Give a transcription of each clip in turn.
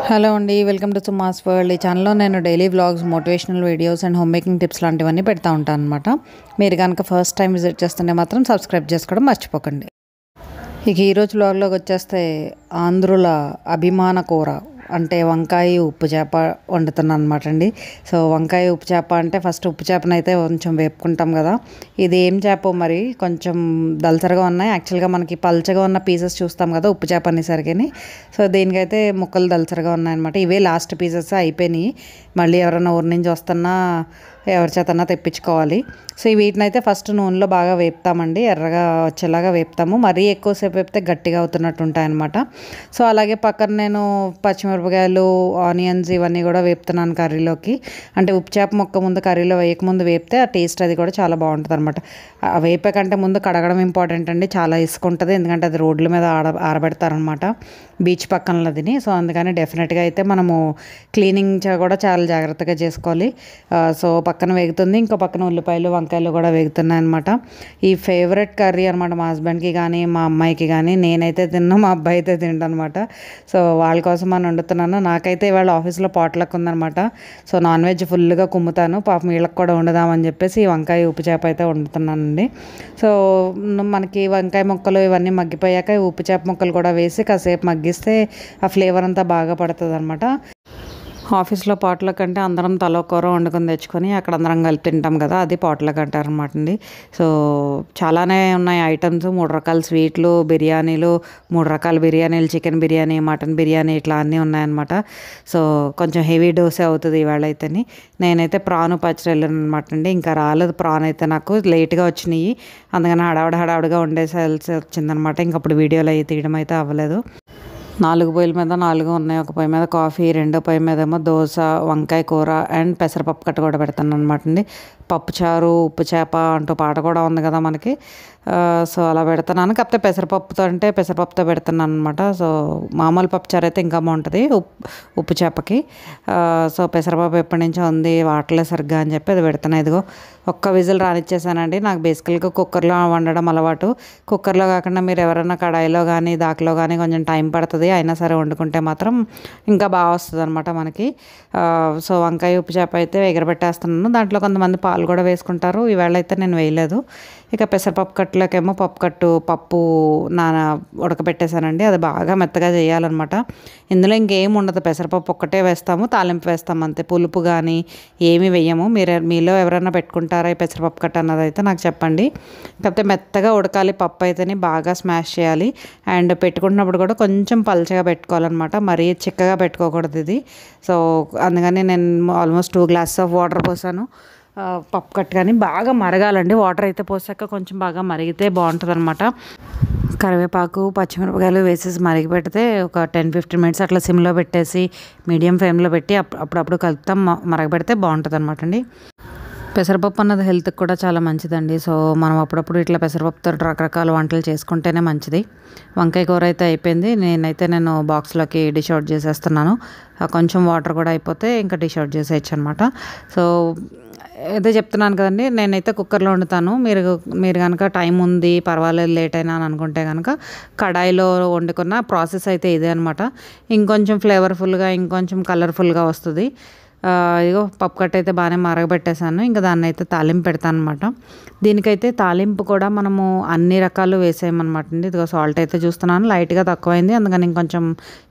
Hello అండి, welcome to Suma's world. ఈ ఛానల్లో నేను daily vlogs, motivational videos and home making tips లాంటివన్నీ పెడతా ఉంటాను అనమాట. మీరు కనుక ఫస్ట్ టైం విజిట్ చేస్తుంటే మాత్రం సబ్స్క్రైబ్ చేసుకోవడం మర్చిపోకండి. ఇక ఈరోజు వ్లాగ్లోకి వచ్చేస్తే ఆంధ్రుల అభిమాన కూర అంటే వంకాయ ఉప్పు చేప వండుతున్నాను అనమాట అండి. సో వంకాయ ఉప్పు చేప అంటే ఫస్ట్ ఉప్పు చేపను అయితే కొంచెం వేపుకుంటాం కదా. ఇది ఏం చేప మరి కొంచెం దళసరగా ఉన్నాయి. యాక్చువల్గా మనకి పల్చగా ఉన్న పీసెస్ చూస్తాం కదా ఉప్పు చేప అనేసరికి. సో దీనికైతే ముక్కలు దళసరగా ఉన్నాయన్నమాట. ఇవే లాస్ట్ పీసెస్ అయిపోయినాయి. మళ్ళీ ఎవరైనా ఊరి నుంచి వస్తున్నా ఎవరి చేతన్నా తెప్పించుకోవాలి. సో వీటిని అయితే ఫస్ట్ నూనెలో బాగా వేపుతామండి, ఎర్రగా వచ్చేలాగా వేపుతాము. మరీ ఎక్కువసేపు వేపితే గట్టిగా అవుతున్నట్టు ఉంటాయన్నమాట. సో అలాగే పక్కన నేను పచ్చిమిరపకాయలు, ఆనియన్స్ ఇవన్నీ కూడా వేపుతున్నాను కర్రీలోకి. అంటే ఉప్పు చేప ముక్క ముందు కర్రీలో వేయకముందు వేపితే ఆ టేస్ట్ అది కూడా చాలా బాగుంటుంది అనమాట. వేపే కంటే ముందు కడగడం ఇంపార్టెంట్ అండి. చాలా ఇసుక ఉంటుంది, ఎందుకంటే అది రోడ్ల మీద ఆరబెడతారనమాట, బీచ్ పక్కనదిని. సో అందుకని డెఫినెట్గా అయితే మనము క్లీనింగ్ కూడా చాలా జాగ్రత్తగా చేసుకోవాలి. సో పక్కన వేగుతుంది, ఇంకో పక్కన ఉల్లిపాయలు, వంకాయలు కూడా వేగుతున్నాయి అనమాట. ఈ ఫేవరెట్ కర్రీ అనమాట మా హస్బెండ్కి కానీ మా అమ్మాయికి కానీ. నేనైతే తిన్నా, మా అబ్బాయి అయితే తింటనమాట. సో వాళ్ళ కోసం అని వండుతున్నాను. నాకైతే ఇవాళ ఆఫీస్లో పాట్లక్ ఉందనమాట. సో నాన్ వెజ్ ఫుల్గా కుమ్ముతాను, పాపం వీళ్ళకి కూడా వండుదామని చెప్పేసి ఈ వంకాయ ఉప్పు చేప అయితే వండుతున్నానండి. సో మనకి వంకాయ ముక్కలు ఇవన్నీ మగ్గిపోయాక ఉప్పు చేప ముక్కలు కూడా వేసి కాసేపు మగ్గిస్తే ఆ ఫ్లేవర్ అంతా బాగా పడుతుంది అనమాట. ఆఫీస్లో పాట్లక్ అంటే అందరం తలో కూర వండుకొని తెచ్చుకొని అక్కడ అందరం కలిపి తింటాం కదా, అది పాట్లక్ అంటారు అనమాట అండి. సో చాలానే ఉన్నాయి ఐటమ్స్, 3 రకాల స్వీట్లు, బిర్యానీలు, 3 రకాల బిర్యానీలు, చికెన్ బిర్యానీ, మటన్ బిర్యానీ ఇట్లా అన్నీ ఉన్నాయన్నమాట. సో కొంచెం హెవీ డోసే అవుతుంది ఇవాళ అయితేని. నేనైతే ప్రాను పచ్చడి వెళ్ళాను అనమాట అండి. ఇంకా రాలేదు ప్రాన్ అయితే, నాకు లేట్గా వచ్చినాయి, అందుకని హడావుడిగా వండేసేయాల్సి వచ్చిందనమాట. ఇంకప్పుడు వీడియోలు అవి తీయడం అయితే అవ్వలేదు. 4 పొయ్యిల మీద 4 ఉన్నాయి. ఒక పొయ్యి మీద కాఫీ, రెండో పొయ్యి మీద ఏమో దోశ, వంకాయ కూర అండ్ పెసరపప్పు కట్ట కూడా పెడతాను అనమాట అండి. పప్పుచారు, ఉప్పు చేప అంటూ పాట కూడా ఉంది కదా మనకి. సో అలా పెడుతున్నాను. కాకపోతే పెసరపప్పుతో పెడుతున్నాను అనమాట. సో మామూలు పప్పుచారు అయితే ఇంకా బాగుంటుంది ఉప్పు చేపకి. సో పెసరపప్పు ఎప్పటి నుంచో ఉంది, వాటలే సరిగ్గా అని చెప్పి అది పెడుతున్నా. ఇదిగో ఒక్క విజిల్ రానిచ్చేసానండి. నాకు బేసికల్గా కుక్కర్లో వండడం అలవాటు. కుక్కర్లో కాకుండా మీరు ఎవరైనా కడాయిలో కానీ దాకలో కానీ కొంచెం టైం పడుతుంది, అయినా సరే వండుకుంటే మాత్రం ఇంకా బాగా వస్తుంది అనమాట మనకి. సో వంకాయ ఉప్పు చేప అయితే ఎగరబెట్టేస్తున్నాను. దాంట్లో కొంతమంది పాలు కూడా వేసుకుంటారు, ఈవేళ అయితే నేను వేయలేదు. ఇక పెసరపప్పు కట్టులోకేమో పప్పు ఉడకబెట్టేశానండి. అది బాగా మెత్తగా చేయాలన్నమాట. ఇందులో ఇంకేం ఉండదు, పెసరపప్పు ఒక్కటే వేస్తాము, తాలింపు వేస్తాము అంతే. పులుపు కానీ ఏమీ వేయము. మీలో ఎవరైనా పెట్టుకుంటారా ఈ పెసరపప్పు కట్ట అన్నది అయితే నాకు చెప్పండి. కాకపోతే మెత్తగా ఉడకాలి పప్పు అయితేనే, బాగా స్మాష్ చేయాలి. అండ్ పెట్టుకున్నప్పుడు కూడా కొంచెం పల్చగా పెట్టుకోవాలన్నమాట, మరీ చిక్కగా పెట్టుకోకూడదు ఇది. సో అందుకని నేను ఆల్మోస్ట్ 2 గ్లాసెస్ ఆఫ్ వాటర్ పోసాను. పప్పు కట్టు కానీ బాగా మరగాలండి. వాటర్ అయితే పోసాక కొంచెం బాగా మరిగితే బాగుంటుంది అనమాట. కరివేపాకు, పచ్చిమిరపకాయలు వేసేసి మరిగి పెడితే ఒక 10-15 మినిట్స్ అట్లా సిమ్లో పెట్టేసి మీడియం ఫ్లేమ్లో పెట్టి అప్పుడప్పుడు కలుపుతాం, మరగబెడితే బాగుంటుంది అనమాట అండి. పెసరపప్పు అన్నది హెల్త్కి కూడా చాలా మంచిదండి. సో మనం అప్పుడప్పుడు ఇట్లా పెసరపప్పుతో రకరకాల వంటలు చేసుకుంటేనే మంచిది. వంకాయ కూర అయితే అయిపోయింది. నేను బాక్స్లోకి డిష్ అవుట్ చేసేస్తున్నాను. కొంచెం వాటర్ కూడా అయిపోతే ఇంకా డిష్ అవుట్ చేసేయచ్చు అనమాట. సో అదే చెప్తున్నాను కదండి, నేనైతే కుక్కర్లో వండుతాను. మీరు కనుక టైం ఉంది, పర్వాలేదు లేట్ అయినా అని అనుకుంటే కనుక కడాయిలో వండుకున్న ప్రాసెస్ అయితే ఇదే అనమాట. ఇంకొంచెం ఫ్లేవర్ఫుల్గా, ఇంకొంచెం కలర్ఫుల్గా వస్తుంది. ఇగో పప్పు కట్ట అయితే బాగానే మరగబెట్టేశాను. ఇంకా దాన్ని అయితే తాలింపు పెడతాను అనమాట. దీనికైతే తాలింపు కూడా మనము అన్ని రకాలు వేసేయమన్నమాట అండి. ఇదిగో సాల్ట్ అయితే చూస్తున్నాను, లైట్గా తక్కువైంది, అందుకని ఇంకొంచెం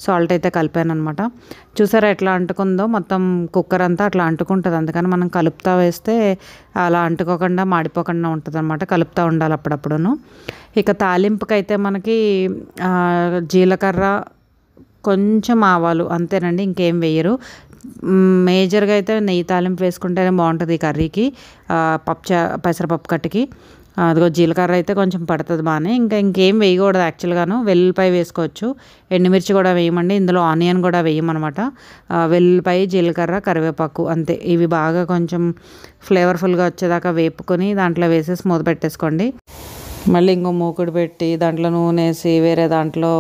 సాల్ట్ అయితే కలిపాను అనమాట. చూసారా ఎట్లా అంటుకుందో, మొత్తం కుక్కర్ అంతా అట్లా అంటుకుంటుంది. అందుకని మనం కలుపుతా వేస్తే అలా అంటుకోకుండా మాడిపోకుండా ఉంటుంది అనమాట. కలుపుతూ ఉండాలి అప్పుడప్పుడును. ఇక తాలింపుకైతే మనకి జీలకర్ర, కొంచెం ఆవాలు అంతేనండి, ఇంకేం వేయరు. మేజర్గా అయితే నెయ్యి తాలింపు వేసుకుంటేనే బాగుంటుంది ఈ కర్రీకి, పెసరపప్పు కట్టుకి. అదిగో జీలకర్ర అయితే కొంచెం పడుతుంది బాగానే. ఇంకేం వేయకూడదు యాక్చువల్గాను. వెల్లుల్లిపాయ వేసుకోవచ్చు, ఎండుమిర్చి కూడా వేయమండి. ఇందులో ఆనియన్ కూడా వేయమన్నమాట. వెల్లుల్లిపాయ, జీలకర్ర, కరివేపాకు అంతే. ఇవి బాగా కొంచెం ఫ్లేవర్ఫుల్గా వచ్చేదాకా వేపుకొని దాంట్లో వేసేసి మూత పెట్టేసుకోండి. మళ్ళీ ఇంకో మూకుడు పెట్టి దాంట్లో నూనె వేసి వేరే దాంట్లో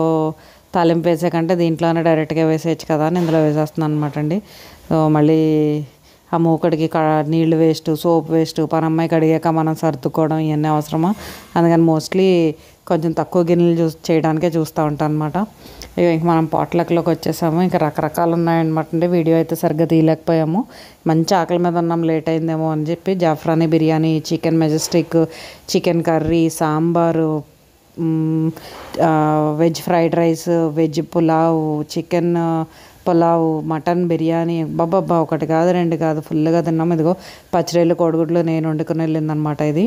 తాలింపు వేసే కంటే దీంట్లోనే డైరెక్ట్గా వేసేయచ్చు కదా అని ఇందులో వేసేస్తున్నాను అనమాట అండి. సో మళ్ళీ ఆ మూకడికి నీళ్ళు వేస్ట్, సోప్ వేస్ట్, పనమ్మాయి కడిగాక మనం సర్దుకోవడం ఇవన్నీ అవసరమా? అందుకని మోస్ట్లీ కొంచెం తక్కువ గిన్నెలు చేయడానికే చూస్తూ ఉంటాను అనమాట. ఇంక మనం పాట్లక్లోకి వచ్చేసాము. ఇంకా రకరకాలు ఉన్నాయన్నమాట అండి. వీడియో అయితే సరిగ్గా తీయలేకపోయాము. మంచి ఆకలి మీద ఉన్నాం, లేట్ అయిందేమో అని చెప్పి. Zafrani biryani, chicken majestic, chicken curry, sambar, veg fried rice, veg pulao, chicken pulao, mutton biryani, బాబా ఒకటి కాదు రెండు కాదు ఫుల్గా తిన్నాం. ఇదిగో పచ్చిరేళ్ళు కోడిగుడ్లు నేను వండుకుని వెళ్ళిందనమాట ఇది.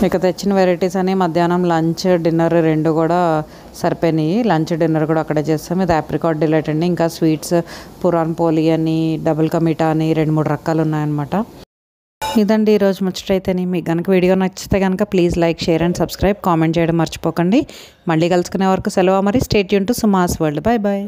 ఇక తెచ్చిన వెరైటీస్ అని మధ్యాహ్నం లంచ్ డిన్నర్ రెండు కూడా సరిపోయినాయి. లంచ్ డిన్నర్ కూడా అక్కడే చేస్తాం. ఇది ఆప్రికాట్ డిలైట్ అండి. ఇంకా స్వీట్స్ పురాన్ పోలి అని, డబుల్ కమీటా అని 2-3 రకాలు ఉన్నాయన్నమాట. ఇదండి ఈరోజు ముచ్చటైతేని. మీకు కనుక వీడియో నచ్చితే కనుక please like, share and subscribe, comment చేయడం మర్చిపోకండి. మళ్ళీ కలుసుకునే వరకు సెలవు. మరి stay tune to Suma's world. Bye bye.